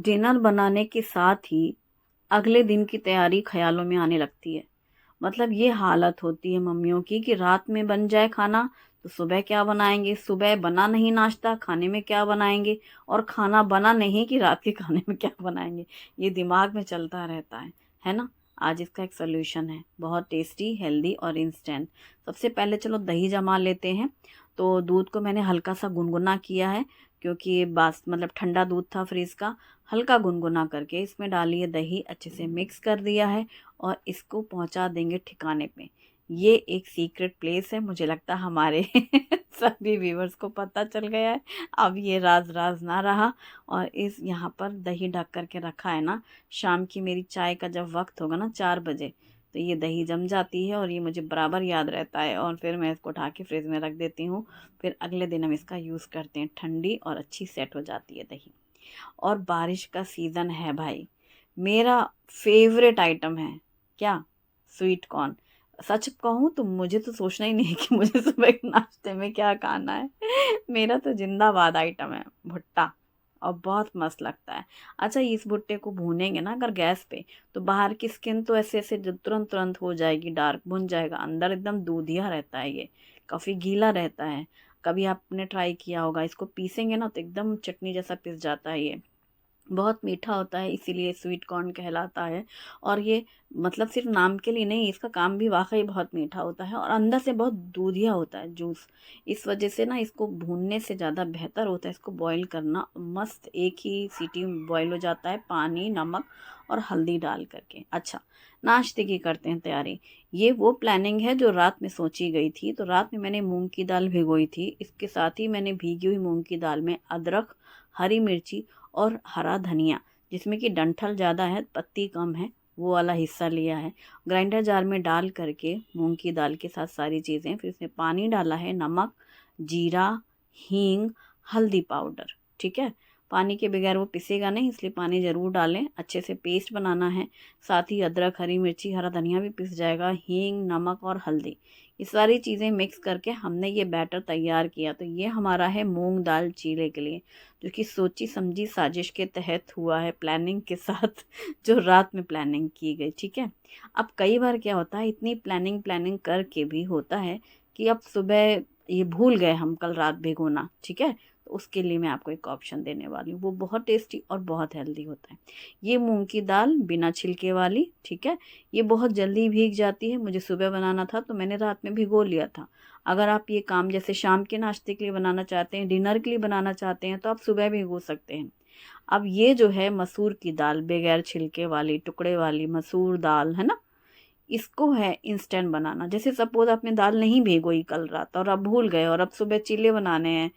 Dinner बनाने के साथ ही अगले दिन की तैयारी ख्यालों में आने लगती है। मतलब ये हालत होती है मम्मियों की कि रात में बन जाए खाना तो सुबह क्या बनाएंगे, सुबह बना नहीं नाश्ता, खाने में क्या बनाएंगे, और खाना बना नहीं कि रात के खाने में क्या बनाएंगे। ये दिमाग में चलता रहता है ना। आज इसका एक सोल्यूशन है, बहुत टेस्टी, हेल्दी और इंस्टेंट। सबसे पहले चलो दही जमा लेते हैं। तो दूध को मैंने हल्का सा गुनगुना किया है, क्योंकि ये मतलब ठंडा दूध था फ्रिज का। हल्का गुनगुना करके इसमें डालिए दही, अच्छे से मिक्स कर दिया है और इसको पहुंचा देंगे ठिकाने पे। ये एक सीक्रेट प्लेस है, मुझे लगता है हमारे सभी व्यूवर्स को पता चल गया है। अब ये राज राज ना रहा। और इस यहाँ पर दही ढक करके रखा है ना, शाम की मेरी चाय का जब वक्त होगा ना 4 बजे, तो ये दही जम जाती है और ये मुझे बराबर याद रहता है, और फिर मैं इसको उठा के फ्रिज में रख देती हूँ। फिर अगले दिन हम इसका यूज़ करते हैं, ठंडी और अच्छी सेट हो जाती है दही। और बारिश का सीज़न है भाई, मेरा फेवरेट आइटम है क्या, स्वीट कॉर्न। सच कहूँ तो मुझे तो सोचना ही नहीं कि मुझे सुबह के नाश्ते में क्या खाना है। मेरा तो जिंदाबाद आइटम है भुट्टा, और बहुत मस्त लगता है। अच्छा, इस भुट्टे को भूनेंगे ना अगर गैस पे, तो बाहर की स्किन तो ऐसे ऐसे जो तुरंत तुरंत हो जाएगी, डार्क भुन जाएगा, अंदर एकदम दूधिया रहता है, ये काफ़ी गीला रहता है। कभी आपने ट्राई किया होगा, इसको पीसेंगे ना तो एकदम चटनी जैसा पिस जाता है ये। बहुत मीठा होता है, इसीलिए स्वीट कॉर्न कहलाता है। और ये मतलब सिर्फ नाम के लिए नहीं, इसका काम भी वाकई बहुत मीठा होता है और अंदर से बहुत दूधिया होता है जूस। इस वजह से ना इसको भूनने से ज़्यादा बेहतर होता है इसको बॉईल करना। मस्त एक ही सीटी में बॉईल हो जाता है, पानी, नमक और हल्दी डाल करके। अच्छा, नाश्ते की करते हैं तैयारी। ये वो प्लानिंग है जो रात में सोची गई थी। तो रात में मैंने मूंग की दाल भिगोई थी, इसके साथ ही मैंने भीगी हुई मूंग की दाल में अदरक, हरी मिर्ची और हरा धनिया, जिसमें कि डंठल ज़्यादा है पत्ती कम है, वो वाला हिस्सा लिया है। ग्राइंडर जार में डाल करके मूंग की दाल के साथ सारी चीज़ें, फिर इसमें पानी डाला है, नमक, जीरा, हींग, हल्दी पाउडर। ठीक है, पानी के बगैर वो पिसेगा नहीं, इसलिए पानी ज़रूर डालें। अच्छे से पेस्ट बनाना है, साथ ही अदरक, हरी मिर्ची, हरा धनिया भी पिस जाएगा, हींग, नमक और हल्दी, ये सारी चीज़ें मिक्स करके हमने ये बैटर तैयार किया। तो ये हमारा है मूंग दाल चीले के लिए, जो कि सोची समझी साजिश के तहत हुआ है, प्लानिंग के साथ जो रात में प्लानिंग की गई। ठीक है, अब कई बार क्या होता है, इतनी प्लानिंग प्लानिंग करके भी होता है कि अब सुबह ये भूल गए हम कल रात भिगोना। ठीक है, तो उसके लिए मैं आपको एक ऑप्शन देने वाली हूँ, वो बहुत टेस्टी और बहुत हेल्दी होता है। ये मूंग की दाल बिना छिलके वाली, ठीक है, ये बहुत जल्दी भीग जाती है। मुझे सुबह बनाना था तो मैंने रात में भिगो लिया था। अगर आप ये काम जैसे शाम के नाश्ते के लिए बनाना चाहते हैं, डिनर के लिए बनाना चाहते हैं, तो आप सुबह भिगो सकते हैं। अब ये जो है मसूर की दाल, बगैर छिलके वाली टुकड़े वाली मसूर दाल है ना, इसको है इंस्टेंट बनाना। जैसे सपोज आपने दाल नहीं भिगोई कल रात और अब भूल गए और अब सुबह चीले बनाने हैं,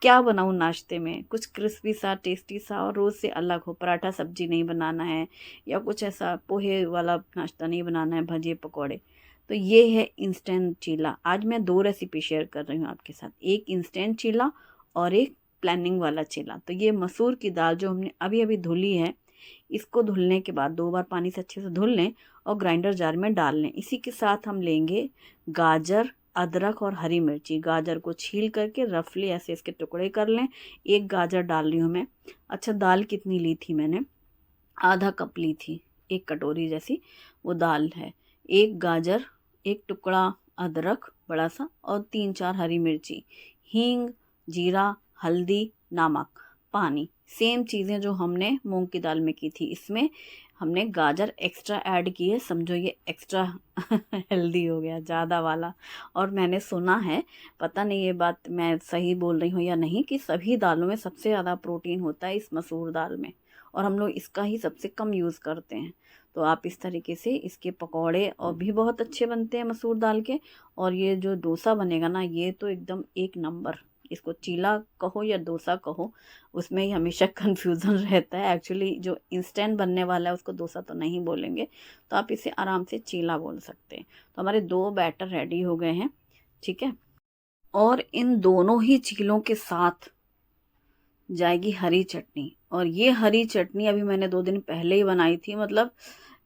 क्या बनाऊं नाश्ते में, कुछ क्रिस्पी सा, टेस्टी सा और रोज़ से अलग हो। पराठा सब्जी नहीं बनाना है, या कुछ ऐसा पोहे वाला नाश्ता नहीं बनाना है, भजे पकौड़े, तो ये है इंस्टेंट चीला। आज मैं दो रेसिपी शेयर कर रही हूँ आपके साथ, एक इंस्टेंट चीला और एक प्लानिंग वाला चीला। तो ये मसूर की दाल जो हमने अभी अभी धुली है, इसको धुलने के बाद 2 बार पानी से अच्छे से धुल लें और ग्राइंडर जार में डाल लें। इसी के साथ हम लेंगे गाजर, अदरक और हरी मिर्ची। गाजर को छील करके रफली ऐसे इसके टुकड़े कर लें। एक गाजर डाल रही हूँ मैं। अच्छा, दाल कितनी ली थी मैंने, आधा कप ली थी, एक कटोरी जैसी वो दाल है। एक गाजर, एक टुकड़ा अदरक बड़ा सा और 3-4 हरी मिर्ची, हींग, जीरा, हल्दी, नमक, पानी। सेम चीज़ें जो हमने मूंग की दाल में की थी, इसमें हमने गाजर एक्स्ट्रा ऐड की है, समझो ये एक्स्ट्रा हेल्दी हो गया, ज़्यादा वाला। और मैंने सुना है, पता नहीं ये बात मैं सही बोल रही हूँ या नहीं, कि सभी दालों में सबसे ज़्यादा प्रोटीन होता है इस मसूर दाल में, और हम लोग इसका ही सबसे कम यूज़ करते हैं। तो आप इस तरीके से इसके पकौड़े और भी बहुत अच्छे बनते हैं मसूर दाल के। और ये जो डोसा बनेगा ना, ये तो एकदम एक नंबर। इसको चीला कहो या डोसा कहो, उसमें ही हमेशा कन्फ्यूज़न रहता है। एक्चुअली जो इंस्टेंट बनने वाला है उसको डोसा तो नहीं बोलेंगे, तो आप इसे आराम से चीला बोल सकते हैं। तो हमारे 2 बैटर रेडी हो गए हैं। ठीक है, और इन दोनों ही चीलों के साथ जाएगी हरी चटनी। और ये हरी चटनी अभी मैंने 2 दिन पहले ही बनाई थी, मतलब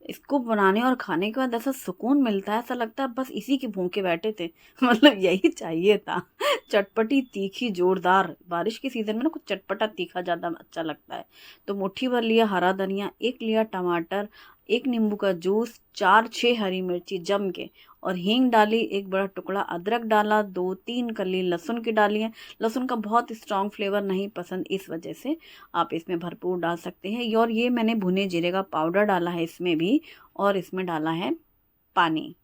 इसको बनाने और खाने के बाद ऐसा सुकून मिलता है, ऐसा लगता है बस इसी के भूखे बैठे थे। मतलब यही चाहिए था। चटपटी तीखी जोरदार, बारिश के सीजन में ना कुछ चटपटा तीखा ज़्यादा अच्छा लगता है। तो मुट्ठी भर लिया हरा धनिया, एक लिया टमाटर, एक नींबू का जूस, 4-6 हरी मिर्ची जम के, और हींग डाली, एक बड़ा टुकड़ा अदरक डाला, 2-3 कली लहसुन की डाली है। लहसुन का बहुत स्ट्रॉन्ग फ्लेवर नहीं पसंद, इस वजह से आप इसमें भरपूर डाल सकते हैं। और ये मैंने भुने जीरे का पाउडर डाला है इसमें भी, और इसमें डाला है पानी,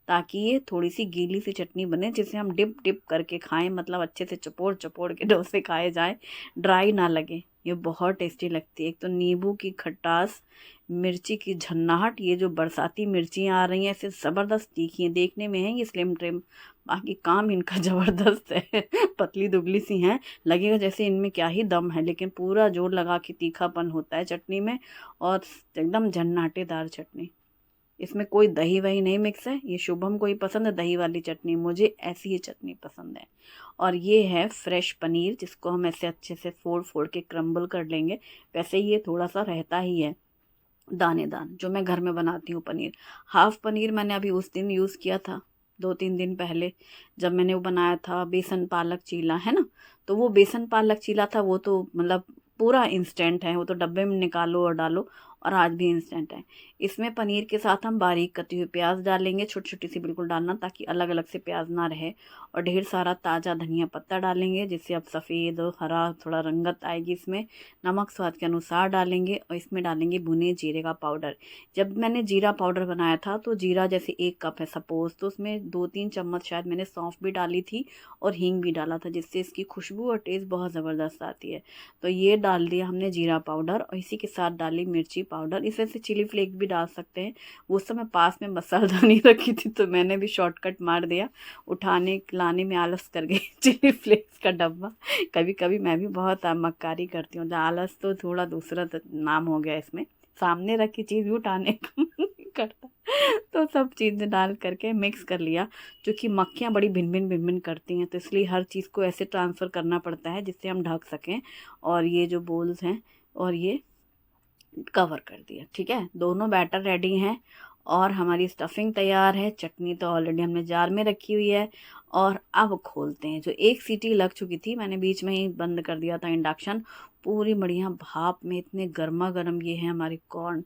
ताकि ये थोड़ी सी गीली सी चटनी बने जिसे हम डिप डिप करके खाएं, मतलब अच्छे से चपोड़ चपोड़ के डोसे खाए जाए, ड्राई ना लगे। ये बहुत टेस्टी लगती है। एक तो नींबू की खटास, मिर्ची की झन्नाहट, ये जो बरसाती मिर्चियाँ आ रही हैं ऐसे ज़बरदस्त तीखी हैं, देखने में है ये स्लिम ट्रिम, बाकी काम इनका ज़बरदस्त है। पतली दुबली सी हैं, लगेगा जैसे इनमें क्या ही दम है, लेकिन पूरा जोर लगा के तीखापन होता है चटनी में, और एकदम झन्नाटेदार चटनी। इसमें कोई दही वही नहीं मिक्स है। ये शुभम को ही पसंद है दही वाली चटनी, मुझे ऐसी ही चटनी पसंद है। और ये है फ्रेश पनीर, जिसको हम ऐसे अच्छे से फोड़ फोड़ के क्रम्बल कर लेंगे। वैसे ये थोड़ा सा रहता ही है दानेदार, जो मैं घर में बनाती हूँ पनीर। हाफ पनीर मैंने अभी उस दिन यूज़ किया था, 2-3 दिन पहले, जब मैंने वो बनाया था बेसन पालक चीला, है ना। तो वो बेसन पालक चीला था, वो तो मतलब पूरा इंस्टेंट है, वो तो डब्बे में निकालो और डालो, और आज भी इंस्टेंट है। इसमें पनीर के साथ हम बारीक कटी हुई प्याज डालेंगे, छोटी छोटी सी बिल्कुल डालना, ताकि अलग अलग से प्याज ना रहे। और ढेर सारा ताज़ा धनिया पत्ता डालेंगे, जिससे अब सफ़ेद और हरा थोड़ा रंगत आएगी इसमें। नमक स्वाद के अनुसार डालेंगे, और इसमें डालेंगे भुने जीरे का पाउडर। जब मैंने जीरा पाउडर बनाया था, तो जीरा जैसे 1 कप है सपोज़, तो उसमें 2-3 चम्मच शायद मैंने सौंफ भी डाली थी, और हींग भी डाला था, जिससे इसकी खुशबू और टेस्ट बहुत ज़बरदस्त आती है। तो ये डाल दिया हमने जीरा पाउडर, और इसी के साथ डाली मिर्ची पाउडर। इस वजह से चिली फ्लेक्स भी डाल सकते हैं। वो समय पास में मसालदानी रखी थी, तो मैंने भी शॉर्टकट मार दिया, उठाने लाने में आलस कर गई। चिली फ्लेक्स का डब्बा, कभी कभी मैं भी बहुत मक्कारी करती हूँ, आलस तो थोड़ा दूसरा नाम हो गया इसमें, सामने रखी चीज़ भी उठाने का मन नहीं करता। तो सब चीज़ें डाल करके मिक्स कर लिया। क्योंकि मक्खियाँ बड़ी भिन भिन भिन भिन करती हैं, तो इसलिए हर चीज़ को ऐसे ट्रांसफ़र करना पड़ता है जिससे हम ढक सकें। और ये जो बोल्स हैं, और ये कवर कर दिया। ठीक है, दोनों बैटर रेडी हैं, और हमारी स्टफिंग तैयार है। चटनी तो ऑलरेडी हमने जार में रखी हुई है। और अब खोलते हैं। जो एक सीटी लग चुकी थी, मैंने बीच में ही बंद कर दिया था इंडक्शन, पूरी बढ़िया भाप में इतने गर्मा गर्म ये है हमारे कॉर्न।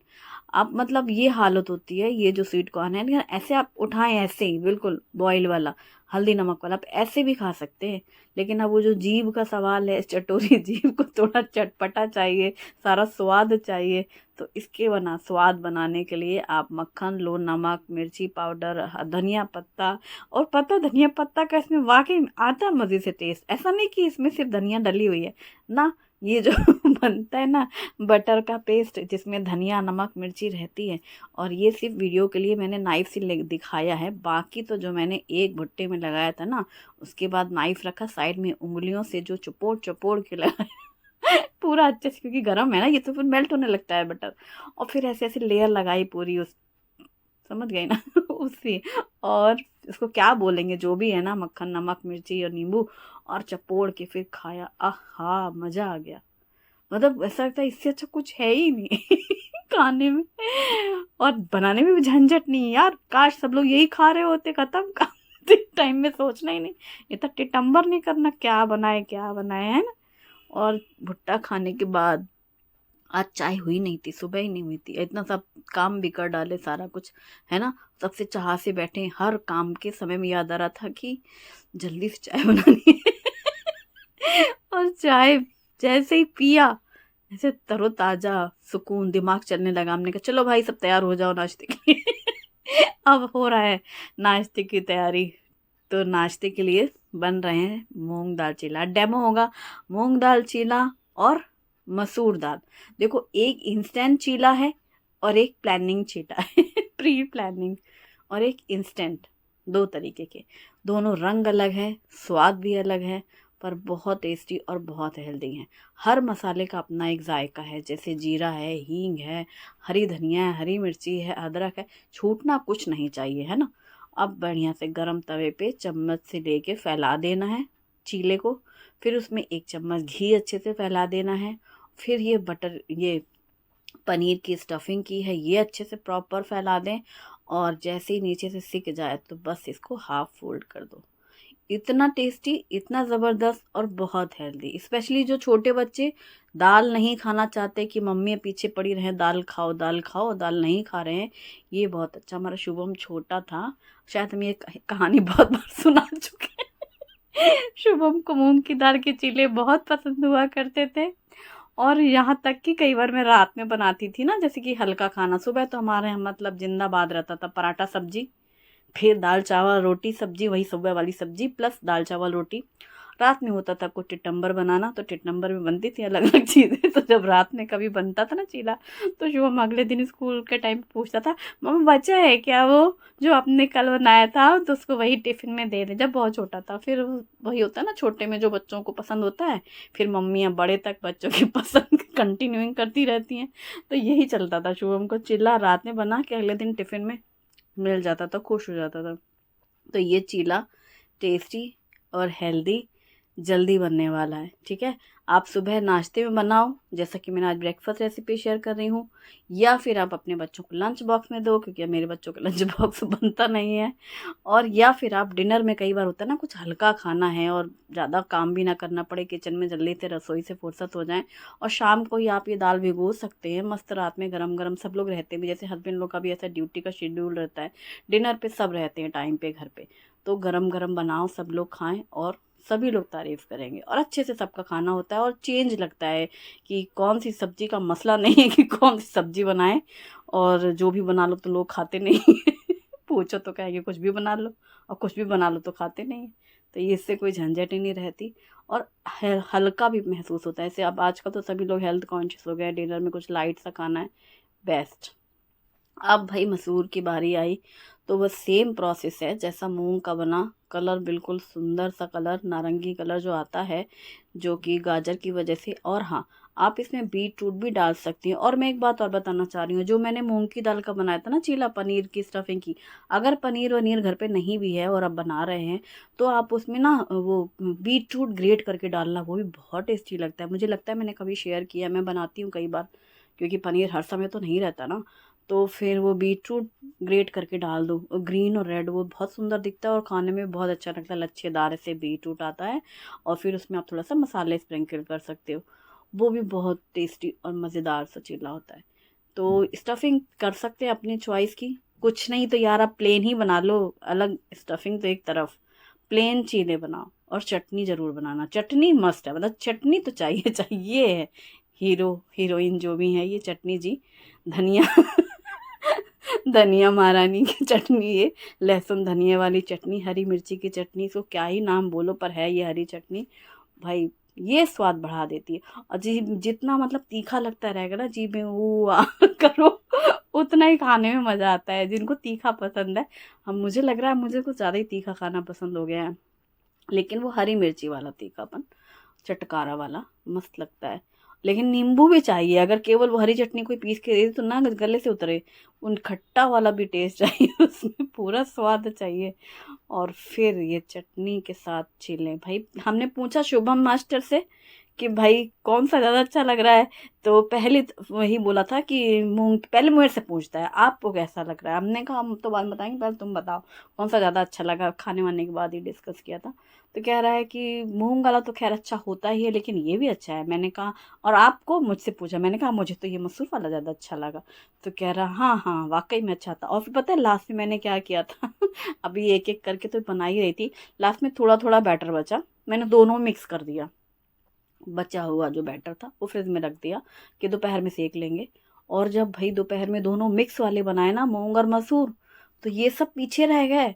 अब मतलब ये हालत होती है ये जो स्वीट कॉर्न है, लेकिन ऐसे आप उठाएं, ऐसे ही बिल्कुल बॉयल वाला, हल्दी नमक वाला, आप ऐसे भी खा सकते हैं। लेकिन अब वो जो जीभ का सवाल है, चटोरी जीभ को थोड़ा चटपटा चाहिए, सारा स्वाद चाहिए। तो इसके स्वाद बनाने के लिए आप मक्खन लो, नमक, मिर्ची पाउडर, धनिया पत्ता, और पता धनिया पत्ता का इसमें वाकई में आता है मज़े से टेस्ट। ऐसा नहीं कि इसमें सिर्फ धनिया डली हुई है ना, ये जो बनता है ना बटर का पेस्ट, जिसमें धनिया नमक मिर्ची रहती है। और ये सिर्फ वीडियो के लिए मैंने नाइफ से दिखाया है, बाकी तो जो मैंने एक भुट्टे में लगाया था ना, उसके बाद नाइफ रखा साइड में, उंगलियों से जो चपोड़ चपोड़ के लगाया पूरा अच्छे से, क्योंकि गर्म है ना ये, तो फिर मेल्ट होने लगता है बटर। और फिर ऐसे ऐसे लेयर लगाई पूरी, उस समझ गई ना उससे। और इसको क्या बोलेंगे, जो भी है ना, मक्खन नमक मिर्ची और नींबू, और चपोड़ के फिर खाया, आहा मज़ा आ गया। मतलब ऐसा लगता है इससे अच्छा कुछ है ही नहीं खाने में, और बनाने में भी झंझट नहीं यार। काश सब लोग यही खा रहे होते, खत्म काम टाइम में सोचना ही नहीं, इतना टिटम्बर नहीं करना क्या बनाए, है ना। और भुट्टा खाने के बाद आज चाय हुई नहीं थी, सुबह ही नहीं हुई थी, इतना सब काम बिगड़ डाले सारा कुछ, है ना। सबसे चाह से बैठे, हर काम के समय में याद आ रहा था कि जल्दी से चाय बनानी है। और चाय जैसे ही पिया, ऐसे तरोताजा सुकून, दिमाग चलने लगा। हमने कहा चलो भाई सब तैयार हो जाओ नाश्ते के लिए। अब हो रहा है नाश्ते की तैयारी। तो नाश्ते के लिए बन रहे हैं मूंग दाल चीला, डेमो होगा मूंग दाल चीला और मसूर दाल। देखो, एक इंस्टेंट चीला है और एक प्लानिंग चीला है प्री प्लानिंग, और एक इंस्टेंट, दो तरीके के। दोनों रंग अलग है, स्वाद भी अलग है, पर बहुत टेस्टी और बहुत हेल्दी हैं। हर मसाले का अपना एक जायका है, जैसे जीरा है, हींग है, हरी धनिया है, हरी मिर्ची है, अदरक है, छूटना कुछ नहीं चाहिए, है ना। अब बढ़िया से गरम तवे पे चम्मच से लेके फैला देना है चीले को, फिर उसमें 1 चम्मच घी अच्छे से फैला देना है। फिर ये पनीर की स्टफिंग की है, ये अच्छे से प्रॉपर फैला दें और जैसे ही नीचे से सिक जाए तो बस इसको हाफ फोल्ड कर दो। इतना टेस्टी, इतना ज़बरदस्त और बहुत हेल्दी। स्पेशली जो छोटे बच्चे दाल नहीं खाना चाहते कि मम्मी पीछे पड़ी रहें दाल खाओ, दाल नहीं खा रहे हैं, ये बहुत अच्छा। हमारा शुभम छोटा था, शायद हम ये कहानी बहुत बार सुना चुके हैं। शुभम को मूंग की दाल के चीले बहुत पसंद हुआ करते थे और यहाँ तक कि कई बार मैं रात में बनाती थी ना, जैसे कि हल्का खाना। सुबह तो हमारे यहाँ मतलब जिंदाबाद रहता था, पराठा सब्जी, फिर दाल चावल रोटी सब्जी, वही सुबह वाली सब्जी प्लस दाल चावल रोटी। रात में होता था कुछ टिटम्बर बनाना, तो टिटम्बर में बनती थी अलग अलग चीज़ें। तो जब रात में कभी बनता था ना चीला, तो शुभम अगले दिन स्कूल के टाइम पूछता था, मम्मा बचा है क्या वो जो आपने कल बनाया था, तो उसको वही टिफिन में दे दे। जब बहुत छोटा था, फिर वही होता है ना छोटे में जो बच्चों को पसंद होता है, फिर मम्मियाँ बड़े तक बच्चों की पसंद कंटिन्यूइंग करती रहती हैं। तो यही चलता था, शुभम को चीला रात में बना के अगले दिन टिफिन में मिल जाता था, खुश हो जाता था। तो ये चीला टेस्टी और हेल्दी जल्दी बनने वाला है, ठीक है। आप सुबह नाश्ते में बनाओ, जैसा कि मैंने आज ब्रेकफास्ट रेसिपी शेयर कर रही हूँ, या फिर आप अपने बच्चों को लंच बॉक्स में दो, क्योंकि मेरे बच्चों का लंच बॉक्स बनता नहीं है। और या फिर आप डिनर में, कई बार होता है ना कुछ हल्का खाना है और ज़्यादा काम भी ना करना पड़े, किचन में जल्दी से रसोई से फुर्सत हो जाए, और शाम को ही आप ये दाल भिगो सकते हैं मस्त रात में गरम गरम। सब लोग रहते भी, जैसे हस्बैंड लोग का भी ऐसा ड्यूटी का शेड्यूल रहता है, डिनर पे सब रहते हैं टाइम पे घर पे, तो गरम गरम बनाओ, सब लोग खाएं और सभी लोग तारीफ़ करेंगे और अच्छे से सबका खाना होता है। और चेंज लगता है कि कौन सी सब्ज़ी का मसला नहीं है कि कौन सी सब्ज़ी बनाएं, और जो भी बना लो तो लोग खाते नहीं हैं। पूछो तो कहेंगे कुछ भी बना लो, और कुछ भी बना लो तो खाते नहीं हैं। तो ये इससे कोई झंझट ही नहीं रहती और हल्का भी महसूस होता है। ऐसे अब आजकल तो सभी लोग हेल्थ कॉन्शियस हो गए, डिनर में कुछ लाइट सा खाना है, बेस्ट। अब भाई मसूर की बारी आई, तो बस सेम प्रोसेस है जैसा मूंग का बना। कलर बिल्कुल सुंदर सा कलर, नारंगी कलर जो आता है, जो कि गाजर की वजह से। और हाँ, आप इसमें बीट रूट भी डाल सकती हैं। और मैं एक बात और बताना चाह रही हूँ, जो मैंने मूंग की दाल का बनाया था ना चीला पनीर की स्टफिंग की, अगर पनीर वनीर घर पे नहीं भी है और आप बना रहे हैं, तो आप उसमें ना वो बीट रूट ग्रेट करके डालना, वो भी बहुत टेस्टी लगता है। मुझे लगता है मैंने कभी शेयर किया, मैं बनाती हूँ कई बार, क्योंकि पनीर हर समय तो नहीं रहता ना। तो फिर वो बीटरूट ग्रेट करके डाल दो, ग्रीन और रेड, वो बहुत सुंदर दिखता है और खाने में बहुत अच्छा लगता है, लच्छेदार से बीटरूट आता है। और फिर उसमें आप थोड़ा सा मसाले स्प्रिंकल कर सकते हो, वो भी बहुत टेस्टी और मज़ेदार सा चीला होता है। तो स्टफिंग कर सकते हैं अपनी चॉइस की। कुछ नहीं तो यार आप प्लेन ही बना लो, अलग स्टफिंग तो एक तरफ, प्लेन चीले बनाओ। और चटनी ज़रूर बनाना, चटनी मस्ट है, मतलब चटनी तो चाहिए चाहिए है। हीरो हीरोइन जो भी है, ये चटनी जी, धनिया धनिया महारानी की चटनी, ये लहसुन धनिया वाली चटनी, हरी मिर्ची की चटनी, इसको क्या ही नाम बोलो, पर है ये हरी चटनी भाई। ये स्वाद बढ़ा देती है। और जी जितना मतलब तीखा लगता रहेगा ना जीभ में, वो करो, उतना ही खाने में मज़ा आता है। जिनको तीखा पसंद है, हम, मुझे लग रहा है मुझे कुछ ज़्यादा ही तीखा खाना पसंद हो गया है, लेकिन वो हरी मिर्ची वाला तीखापन, चटकारा वाला मस्त लगता है। लेकिन नींबू भी चाहिए, अगर केवल वो हरी चटनी कोई पीस के दे दे तो ना गले से उतरे, उन खट्टा वाला भी टेस्ट चाहिए उसमें पूरा स्वाद चाहिए। और फिर ये चटनी के साथ छीलें भाई। हमने पूछा शुभम मास्टर से कि भाई कौन सा ज़्यादा अच्छा लग रहा है, तो पहले तो वही बोला था कि मूंग, पहले मेरे से पूछता है आपको कैसा लग रहा है। हमने कहा हम तो बाद में बताएंगे, पहले तुम बताओ कौन सा ज़्यादा अच्छा लगा। खाने वाने के बाद ही डिस्कस किया था। तो कह रहा है कि मूंग वाला तो खैर अच्छा होता ही है, लेकिन ये भी अच्छा है। मैंने कहा और आपको, मुझसे पूछा, मैंने कहा मुझे तो ये मसूर वाला ज़्यादा अच्छा लगा। तो कह रहा हाँ हाँ वाकई में अच्छा था। और फिर पता है लास्ट में मैंने क्या किया था अभी एक एक करके तो बना ही रही थी, लास्ट में थोड़ा थोड़ा बैटर बचा, मैंने दोनों मिक्स कर दिया। बचा हुआ जो बैटर था वो फ्रिज में रख दिया कि दोपहर में सेक लेंगे। और जब भाई दोपहर में दोनों मिक्स वाले बनाए ना, मूंग और मसूर, तो ये सब पीछे रह गए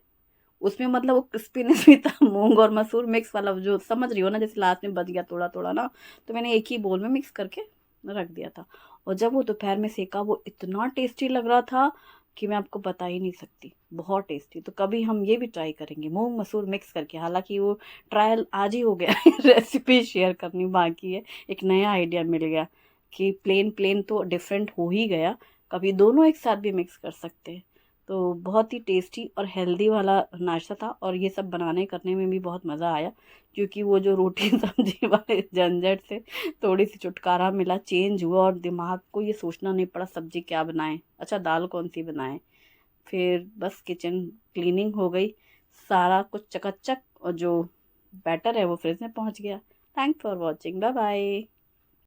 उसमें। मतलब वो क्रिस्पीनेस भी था मूंग और मसूर मिक्स वाला, जो समझ रही हो ना, जैसे लास्ट में बच गया थोड़ा थोड़ा ना, तो मैंने एक ही बोल में मिक्स करके रख दिया था। और जब वो दोपहर में सेका, वो इतना टेस्टी लग रहा था कि मैं आपको बता ही नहीं सकती, बहुत टेस्टी। तो कभी हम ये भी ट्राई करेंगे मूंग मसूर मिक्स करके। हालांकि वो ट्रायल आज ही हो गया रेसिपी शेयर करनी बाकी है। एक नया आइडिया मिल गया कि प्लेन प्लेन तो डिफरेंट हो ही गया, कभी दोनों एक साथ भी मिक्स कर सकते हैं। तो बहुत ही टेस्टी और हेल्दी वाला नाश्ता था, और ये सब बनाने करने में भी बहुत मज़ा आया, क्योंकि वो जो रोटी सब्जी वाले झंझट से थोड़ी सी छुटकारा मिला, चेंज हुआ, और दिमाग को ये सोचना नहीं पड़ा सब्जी क्या बनाएं, अच्छा दाल कौन सी बनाएं। फिर बस किचन क्लीनिंग हो गई, सारा कुछ चकाचक, और जो बैटर है वो फ्रिज में पहुंच गया। Thanks for watching, bye bye.